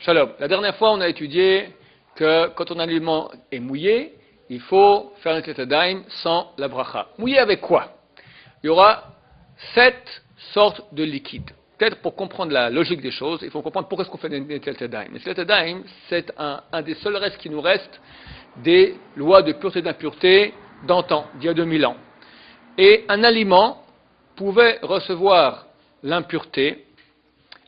Shalom. La dernière fois, on a étudié que quand un aliment est mouillé, il faut faire un tetadaim sans la bracha. Mouillé avec quoi? Il y aura 7 sortes de liquides. Peut-être pour comprendre la logique des choses, il faut comprendre pourquoi est-ce qu'on fait des tetadaim. Les tetadaim, c'est un des seuls restes qui nous reste des lois de pureté et d'impureté d'antan, d'il y a 2000 ans. Et un aliment pouvait recevoir l'impureté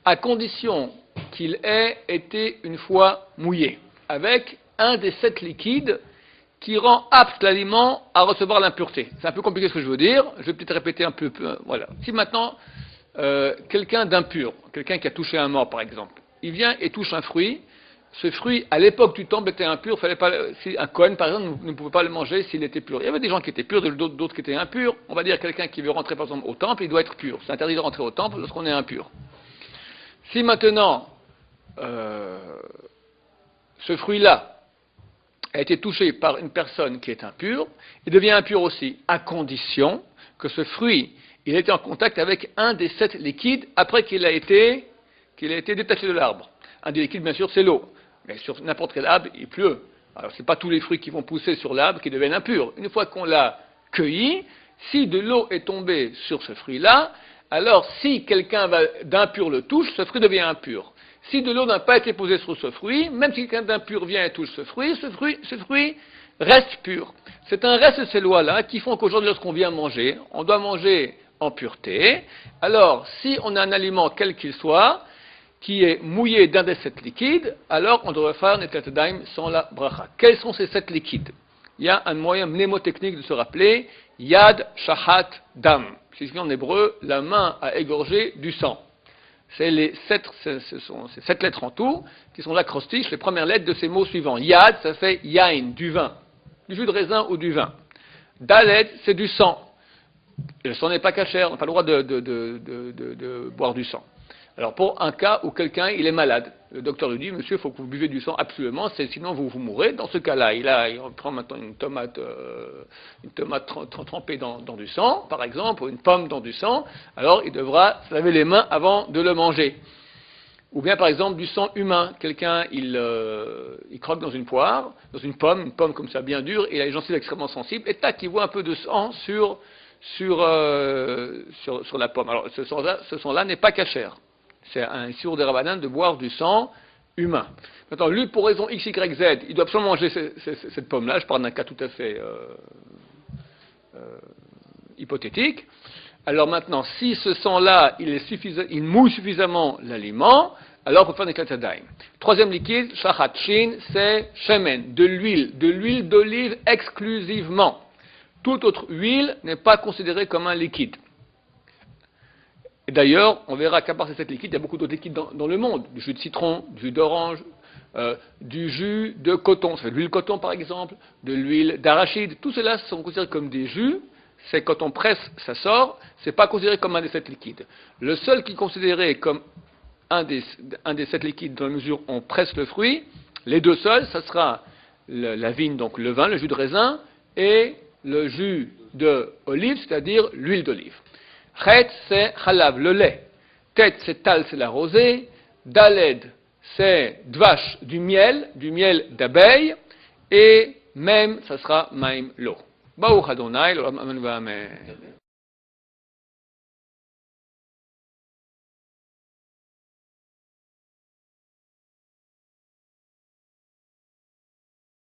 à condition qu'il ait été une fois mouillé, avec un des 7 liquides qui rend apte l'aliment à recevoir l'impureté. C'est un peu compliqué ce que je veux dire, je vais peut-être répéter un peu. Voilà. Si maintenant, quelqu'un d'impur, quelqu'un qui a touché un mort par exemple, il vient et touche un fruit, ce fruit, à l'époque du temple, était impur, fallait pas, si un Kohen par exemple ne pouvait pas le manger s'il était pur. Il y avait des gens qui étaient purs, d'autres qui étaient impurs. On va dire quelqu'un qui veut rentrer par exemple au temple, il doit être pur. C'est interdit de rentrer au temple lorsqu'on est impur. Si maintenant, ce fruit-là a été touché par une personne qui est impure, il devient impur aussi, à condition que ce fruit, il ait été en contact avec un des 7 liquides après qu'il a été détaché de l'arbre. Un des liquides, bien sûr, c'est l'eau. Mais sur n'importe quel arbre, il pleut. Alors, ce n'est pas tous les fruits qui vont pousser sur l'arbre qui deviennent impurs. Une fois qu'on l'a cueilli, si de l'eau est tombée sur ce fruit-là, alors si quelqu'un d'impur le touche, ce fruit devient impur. Si de l'eau n'a pas été posée sur ce fruit, même si quelqu'un d'impur vient et touche ce fruit reste pur. C'est un reste de ces lois-là qui font qu'aujourd'hui, lorsqu'on vient manger, on doit manger en pureté. Alors, si on a un aliment quel qu'il soit, qui est mouillé d'un des 7 liquides, alors on devrait faire Netilat Yadayim sans la bracha. Quels sont ces 7 liquides? Il y a un moyen mnémotechnique de se rappeler, Yad, Shahat, Dam. Si je dis en hébreu, la main a égorgé du sang. Ce sont ces 7 lettres en tout, qui sont l'acrostiche, les premières lettres de ces mots suivants. Yad, ça fait Yain, du vin, du jus de raisin ou du vin. Daled, c'est du sang. Et le sang n'est pas cachère, on n'a pas le droit de boire du sang. Alors pour un cas où quelqu'un il est malade, le docteur lui dit, monsieur, il faut que vous buvez du sang absolument, sinon vous mourrez. Dans ce cas-là, il prend maintenant une tomate trempée dans du sang, par exemple, ou une pomme dans du sang, alors il devra se laver les mains avant de le manger. Ou bien par exemple du sang humain, quelqu'un il croque dans une poire, dans une pomme comme ça bien dure, et il a les gencives extrêmement sensibles, et tac, il voit un peu de sang sur la pomme. Alors ce sang-là n'est pas cachère. C'est un issur de Rabbanan de boire du sang humain. Maintenant, lui, pour raison X, Y, Z, il doit absolument manger cette pomme-là. Je parle d'un cas tout à fait hypothétique. Alors maintenant, si ce sang-là, il mouille suffisamment l'aliment, alors on peut faire des Netilat Yadayim. Troisième liquide, Shachat Shin, c'est Shemen, de l'huile d'olive exclusivement. Toute autre huile n'est pas considérée comme un liquide. Et d'ailleurs, on verra qu'à part ces 7 liquides, il y a beaucoup d'autres liquides dans le monde. Du jus de citron, du jus d'orange, du jus de coton, ça fait de l'huile de coton par exemple, de l'huile d'arachide. Tout cela sont considérés comme des jus. C'est quand on presse, ça sort. C'est pas considéré comme un des 7 liquides. Le seul qui est considéré comme un des 7 liquides dans la mesure où on presse le fruit, les deux seuls, ça sera la vigne, donc le vin, le jus de raisin, et le jus d'olive, c'est-à-dire l'huile d'olive. Chet, c'est halav, le lait. Tet, c'est tal, c'est la rosée. Daled, c'est dvash, du miel d'abeille. Et même, ça sera maim l'eau. Baruch Adonai, l'olam amen va amen.